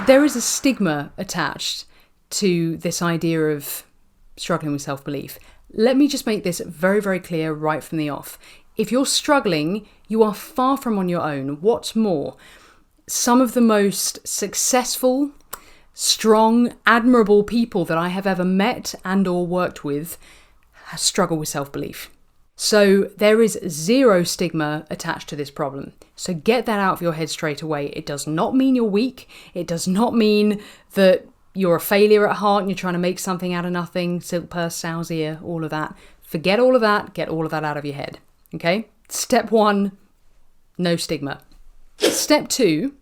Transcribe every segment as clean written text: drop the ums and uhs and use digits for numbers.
there is a stigma attached to this idea of struggling with self-belief. Let me just make this very, very clear right from the off. If you're struggling, you are far from on your own. What's more, some of the most successful, strong, admirable people that I have ever met and or worked with struggle with self-belief. So there is zero stigma attached to this problem. So get that out of your head straight away. It does not mean you're weak. It does not mean that you're a failure at heart and you're trying to make something out of nothing, silk purse, sow's ear, all of that. Forget all of that. Get all of that out of your head. Okay? Step 1, no stigma. Step 2,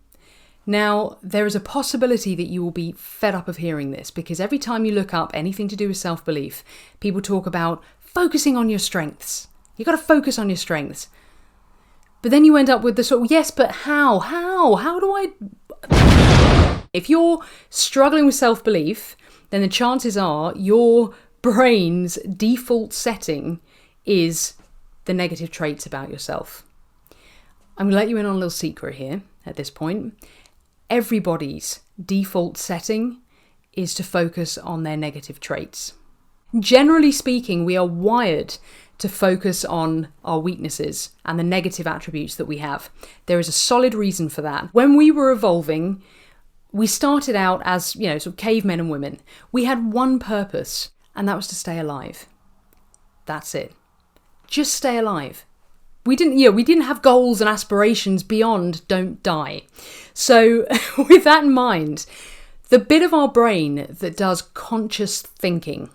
now there is a possibility that you will be fed up of hearing this, because every time you look up anything to do with self-belief, people talk about focusing on your strengths. You got to focus on your strengths. But then you end up with the sort of, yes, but how? How do I... If you're struggling with self-belief, then the chances are your brain's default setting is the negative traits about yourself. I'm going to let you in on a little secret here at this point. Everybody's default setting is to focus on their negative traits. Generally speaking, we are wired to focus on our weaknesses and the negative attributes that we have. There is a solid reason for that. When we were evolving, we started out as, sort of cavemen and women. We had one purpose, and that was to stay alive. That's it. Just stay alive. We didn't have goals and aspirations beyond don't die. So with that in mind, the bit of our brain that does conscious thinking,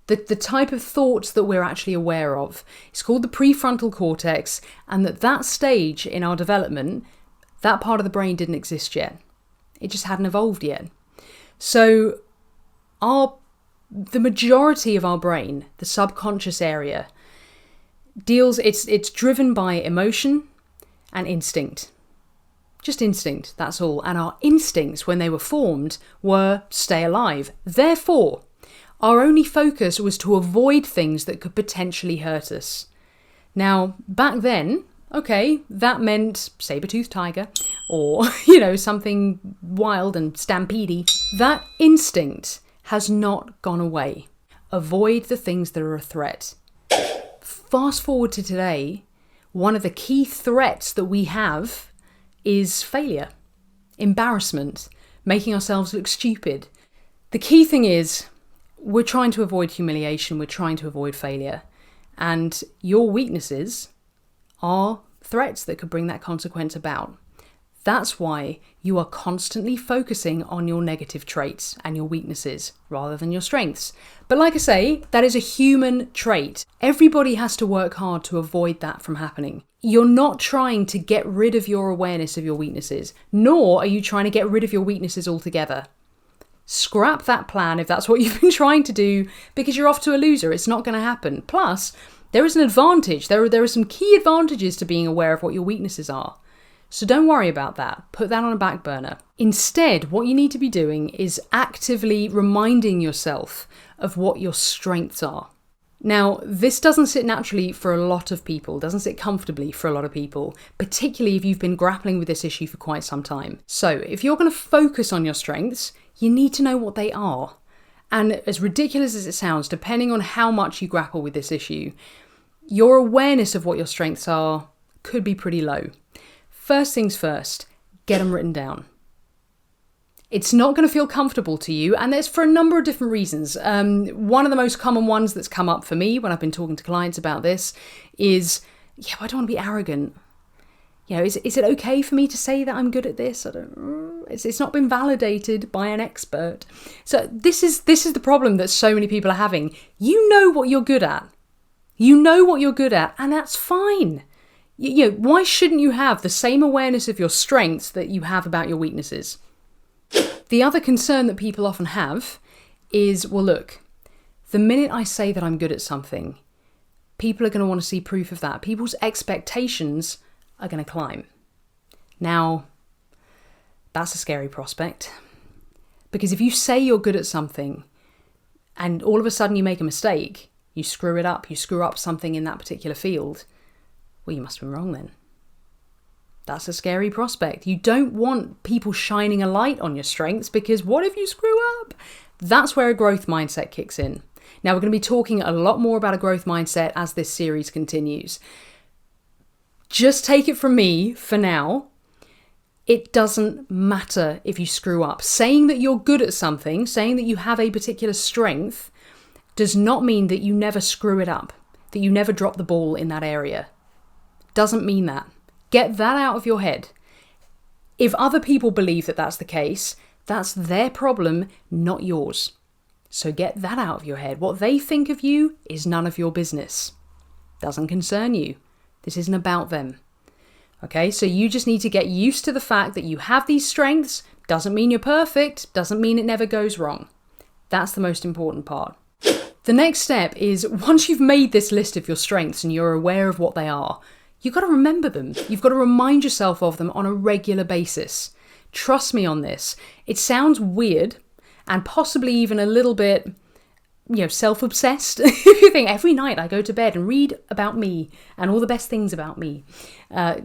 the type of thoughts that we're actually aware of, is called the prefrontal cortex, and that stage in our development, that part of the brain didn't exist yet. It just hadn't evolved yet. So the majority of our brain, the subconscious area, it's driven by emotion and instinct. Just instinct, that's all. And our instincts, when they were formed, were stay alive. Therefore, our only focus was to avoid things that could potentially hurt us. Now, back then, okay, that meant saber-toothed tiger or, something wild and stampede-y. That instinct has not gone away. Avoid the things that are a threat. Fast forward to today, one of the key threats that we have is failure, embarrassment, making ourselves look stupid. The key thing is we're trying to avoid humiliation, we're trying to avoid failure, and your weaknesses are threats that could bring that consequence about. That's why you are constantly focusing on your negative traits and your weaknesses rather than your strengths. But like I say, that is a human trait. Everybody has to work hard to avoid that from happening. You're not trying to get rid of your awareness of your weaknesses, nor are you trying to get rid of your weaknesses altogether. Scrap that plan if that's what you've been trying to do, because you're off to a loser. It's not going to happen. Plus, there is an advantage. There are some key advantages to being aware of what your weaknesses are. So don't worry about that. Put that on a back burner. Instead, what you need to be doing is actively reminding yourself of what your strengths are. Now, this doesn't sit naturally for a lot of people, doesn't sit comfortably for a lot of people, particularly if you've been grappling with this issue for quite some time. So if you're going to focus on your strengths, you need to know what they are. And as ridiculous as it sounds, depending on how much you grapple with this issue, your awareness of what your strengths are could be pretty low. First things first, get them written down. It's not going to feel comfortable to you, and that's for a number of different reasons. One of the most common ones that's come up for me when I've been talking to clients about this is, I don't want to be arrogant. Is it okay for me to say that I'm good at this? It's not been validated by an expert. So this is the problem that so many people are having. You know what you're good at. And that's fine. Why shouldn't you have the same awareness of your strengths that you have about your weaknesses? The other concern that people often have is, well, look, the minute I say that I'm good at something, people are going to want to see proof of that. People's expectations are going to climb. Now, that's a scary prospect. Because if you say you're good at something and all of a sudden you make a mistake, you screw it up, you screw up something in that particular field, well, you must have been wrong then. That's a scary prospect. You don't want people shining a light on your strengths, because what if you screw up? That's where a growth mindset kicks in. Now, we're going to be talking a lot more about a growth mindset as this series continues. Just take it from me for now. It doesn't matter if you screw up. Saying that you're good at something, saying that you have a particular strength, does not mean that you never screw it up, that you never drop the ball in that area. Doesn't mean that. Get that out of your head. If other people believe that that's the case, that's their problem, not yours. So get that out of your head. What they think of you is none of your business. Doesn't concern you. This isn't about them. Okay, so you just need to get used to the fact that you have these strengths. Doesn't mean you're perfect. Doesn't mean it never goes wrong. That's the most important part. The next step is, once you've made this list of your strengths and you're aware of what they are, you've got to remember them. You've got to remind yourself of them on a regular basis. Trust me on this. It sounds weird and possibly even a little bit, self-obsessed. If you think every night I go to bed and read about me and all the best things about me.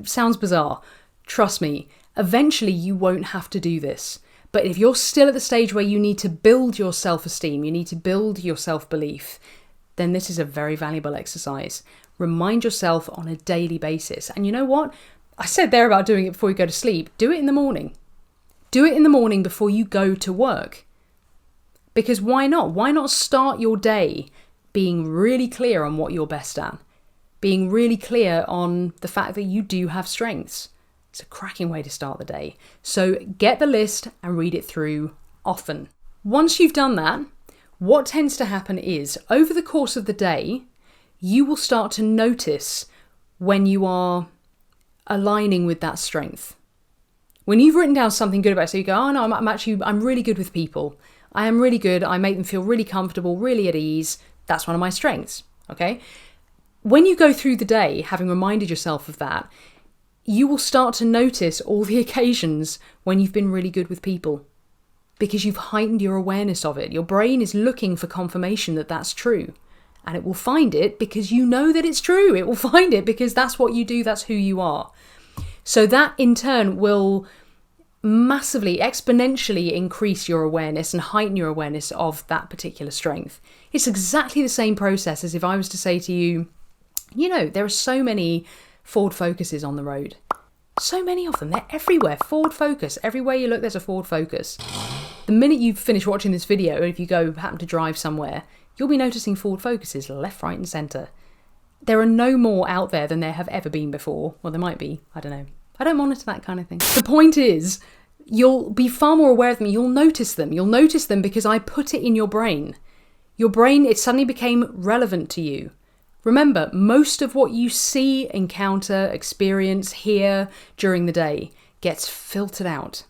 Sounds bizarre. Trust me, eventually you won't have to do this. But if you're still at the stage where you need to build your self-esteem, you need to build your self-belief, then this is a very valuable exercise. Remind yourself on a daily basis. And you know what? I said there about doing it before you go to sleep. Do it in the morning. Do it in the morning before you go to work. Because why not? Why not start your day being really clear on what you're best at? Being really clear on the fact that you do have strengths. It's a cracking way to start the day. So get the list and read it through often. Once you've done that, what tends to happen is, over the course of the day, you will start to notice when you are aligning with that strength. When you've written down something good about it, so you go, oh no, I'm really good with people. I am really good. I make them feel really comfortable, really at ease. That's one of my strengths. Okay. When you go through the day, having reminded yourself of that, you will start to notice all the occasions when you've been really good with people, because you've heightened your awareness of it. Your brain is looking for confirmation that that's true, and it will find it because you know that it's true. It will find it because that's what you do. That's who you are. So that in turn will massively, exponentially increase your awareness and heighten your awareness of that particular strength. It's exactly the same process as if I was to say to you, there are so many Ford Focuses on the road. So many of them. They're everywhere. Ford Focus. Everywhere you look, there's a Ford Focus. The minute you finish watching this video, if you happen to drive somewhere, you'll be noticing Ford Focuses left, right and centre. There are no more out there than there have ever been before. Well, there might be. I don't know. I don't monitor that kind of thing. The point is, you'll be far more aware of them. You'll notice them. You'll notice them because I put it in your brain. Your brain, it suddenly became relevant to you. Remember, most of what you see, encounter, experience, hear during the day gets filtered out.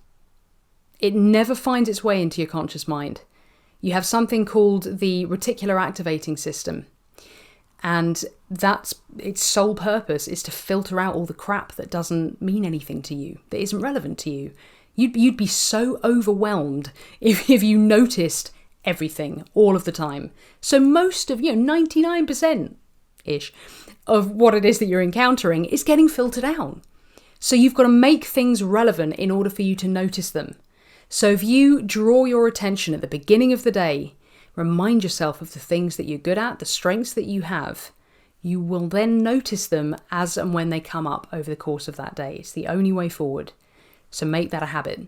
It never finds its way into your conscious mind. You have something called the reticular activating system. And that's its sole purpose, is to filter out all the crap that doesn't mean anything to you, that isn't relevant to you. You'd be so overwhelmed if you noticed everything all of the time. So most of, 99%-ish of what it is that you're encountering is getting filtered out. So you've got to make things relevant in order for you to notice them. So if you draw your attention at the beginning of the day, remind yourself of the things that you're good at, the strengths that you have, you will then notice them as and when they come up over the course of that day. It's the only way forward. So make that a habit.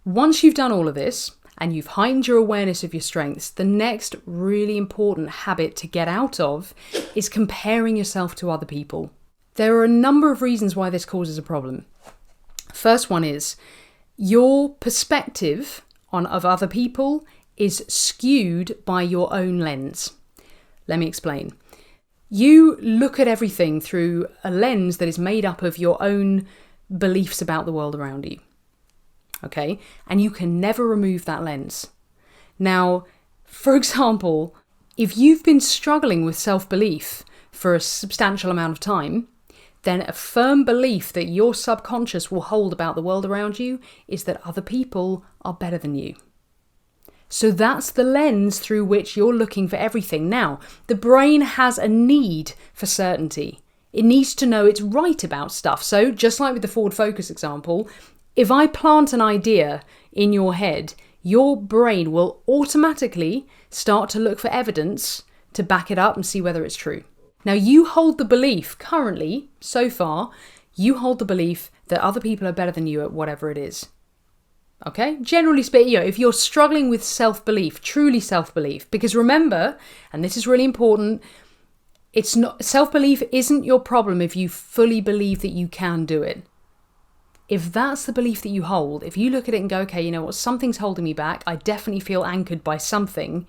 Once you've done all of this and you've heightened your awareness of your strengths, the next really important habit to get out of is comparing yourself to other people. There are a number of reasons why this causes a problem. First one is your perspective of other people is skewed by your own lens. Let me explain. You look at everything through a lens that is made up of your own beliefs about the world around you. Okay? And you can never remove that lens. Now, for example, if you've been struggling with self-belief for a substantial amount of time, then a firm belief that your subconscious will hold about the world around you is that other people are better than you. So that's the lens through which you're looking for everything. Now, the brain has a need for certainty. It needs to know it's right about stuff. So just like with the forward focus example, if I plant an idea in your head, your brain will automatically start to look for evidence to back it up and see whether it's true. Now, you hold the belief currently, so far, you hold the belief that other people are better than you at whatever it is. Okay? Generally speaking, if you're struggling with self-belief, truly self-belief, because remember, and this is really important, it's not, self-belief isn't your problem if you fully believe that you can do it. If that's the belief that you hold, if you look at it and go, okay, you know what, something's holding me back, I definitely feel anchored by something,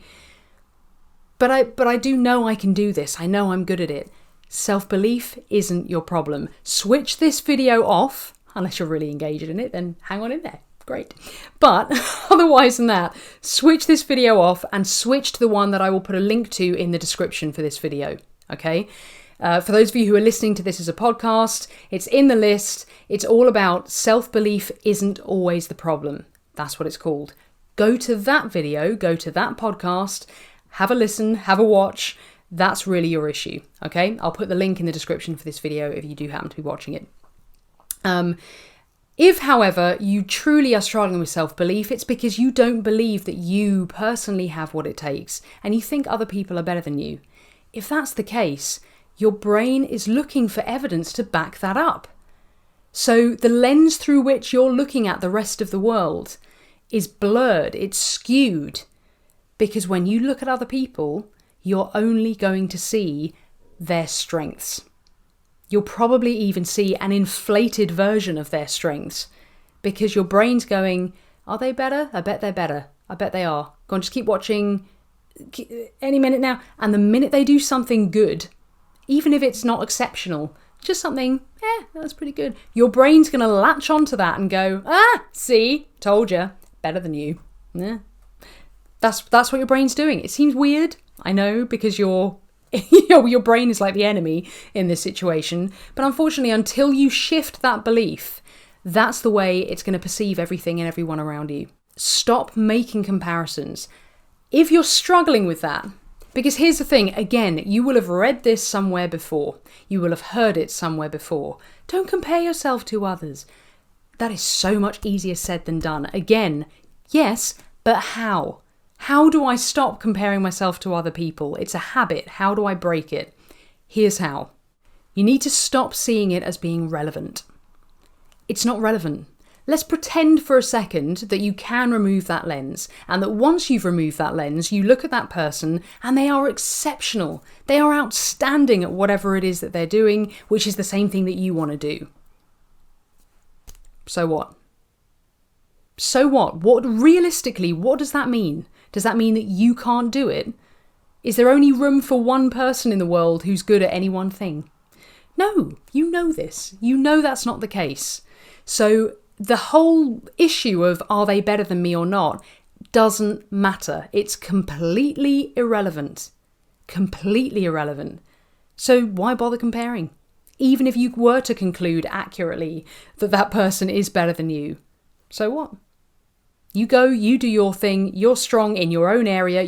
but I do know I can do this, I know I'm good at it. Self-belief isn't your problem. Switch this video off, unless you're really engaged in it, then hang on in there. Great. But otherwise than that, switch this video off and switch to the one that I will put a link to in the description for this video. Okay? For those of you who are listening to this as a podcast, it's in the list. It's all about self-belief isn't always the problem. That's what it's called. Go to that video, go to that podcast, have a listen, have a watch. That's really your issue. Okay? I'll put the link in the description for this video if you do happen to be watching it. If, however, you truly are struggling with self-belief, it's because you don't believe that you personally have what it takes and you think other people are better than you. If that's the case, your brain is looking for evidence to back that up. So the lens through which you're looking at the rest of the world is blurred, it's skewed, because when you look at other people, you're only going to see their strengths. You'll probably even see an inflated version of their strengths because your brain's going, are they better? I bet they're better. I bet they are. Go on, just keep watching any minute now. And the minute they do something good, even if it's not exceptional, just something, that's pretty good. Your brain's going to latch onto that and go, see, told you, better than you. Yeah. That's what your brain's doing. It seems weird, I know, because your brain is like the enemy in this situation. But unfortunately, until you shift that belief, that's the way it's going to perceive everything and everyone around you. Stop making comparisons. If you're struggling with that, because here's the thing, again, you will have read this somewhere before. You will have heard it somewhere before. Don't compare yourself to others. That is so much easier said than done. Again, yes, but how? How do I stop comparing myself to other people? It's a habit. How do I break it? Here's how. You need to stop seeing it as being relevant. It's not relevant. Let's pretend for a second that you can remove that lens and that once you've removed that lens, you look at that person and they are exceptional. They are outstanding at whatever it is that they're doing, which is the same thing that you want to do. So what? So what? Realistically, what does that mean? Does that mean that you can't do it? Is there only room for one person in the world who's good at any one thing? No, you know this. You know that's not the case. So the whole issue of are they better than me or not doesn't matter. It's completely irrelevant. Completely irrelevant. So why bother comparing? Even if you were to conclude accurately that that person is better than you, so what? You go, you do your thing, you're strong in your own area,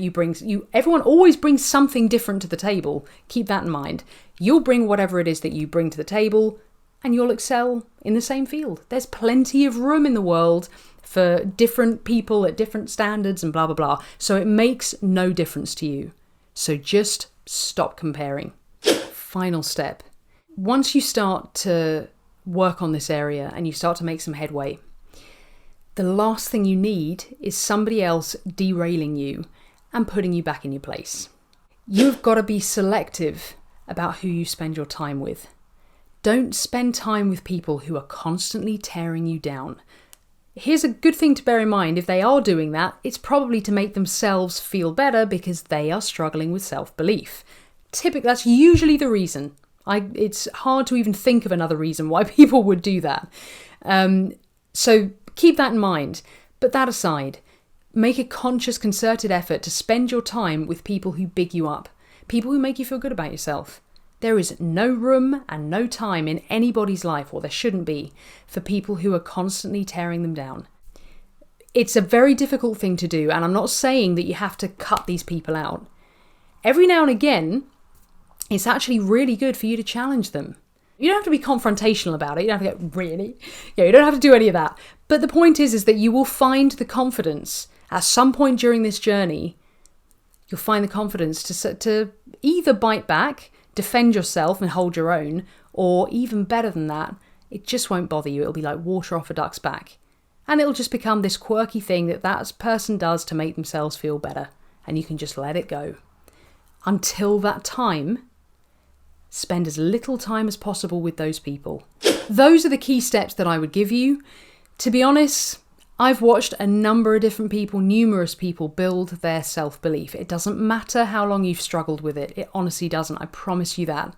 everyone always brings something different to the table. Keep that in mind. You'll bring whatever it is that you bring to the table and you'll excel in the same field. There's plenty of room in the world for different people at different standards and blah, blah, blah. So it makes no difference to you. So just stop comparing. Final step. Once you start to work on this area and you start to make some headway, the last thing you need is somebody else derailing you and putting you back in your place. You've got to be selective about who you spend your time with. Don't spend time with people who are constantly tearing you down. Here's a good thing to bear in mind. If they are doing that, it's probably to make themselves feel better because they are struggling with self-belief. Typically, that's usually the reason. It's hard to even think of another reason why people would do that. So keep that in mind. But that aside, make a conscious, concerted effort to spend your time with people who big you up, people who make you feel good about yourself. There is no room and no time in anybody's life, or there shouldn't be, for people who are constantly tearing them down. It's a very difficult thing to do, and I'm not saying that you have to cut these people out. Every now and again, it's actually really good for you to challenge them. You don't have to be confrontational about it. You don't have to go, really? Yeah, you don't have to do any of that. But the point is that you will find the confidence at some point during this journey. You'll find the confidence to either bite back, defend yourself and hold your own, or even better than that, it just won't bother you. It'll be like water off a duck's back. And it'll just become this quirky thing that person does to make themselves feel better. And you can just let it go. Until that time, spend as little time as possible with those people. Those are the key steps that I would give you. To be honest, I've watched a number of different people, numerous people, build their self-belief. It doesn't matter how long you've struggled with it. It honestly doesn't. I promise you that.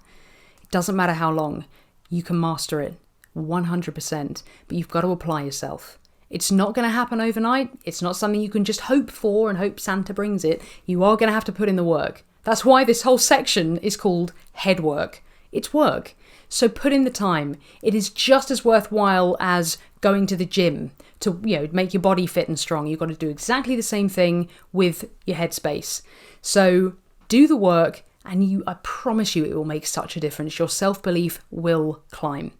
It doesn't matter how long. You can master it 100%, but you've got to apply yourself. It's not going to happen overnight. It's not something you can just hope for and hope Santa brings it. You are going to have to put in the work. That's why this whole section is called HEADWORK. It's work. So put in the time. It is just as worthwhile as going to the gym to, make your body fit and strong. You've got to do exactly the same thing with your headspace. So do the work, and I promise you it will make such a difference. Your self-belief will climb.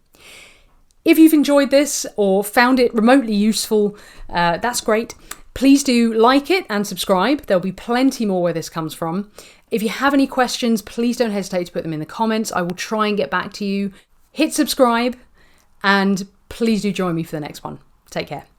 If you've enjoyed this or found it remotely useful, that's great. Please do like it and subscribe. There'll be plenty more where this comes from. If you have any questions, please don't hesitate to put them in the comments. I will try and get back to you. Hit subscribe, and please do join me for the next one. Take care.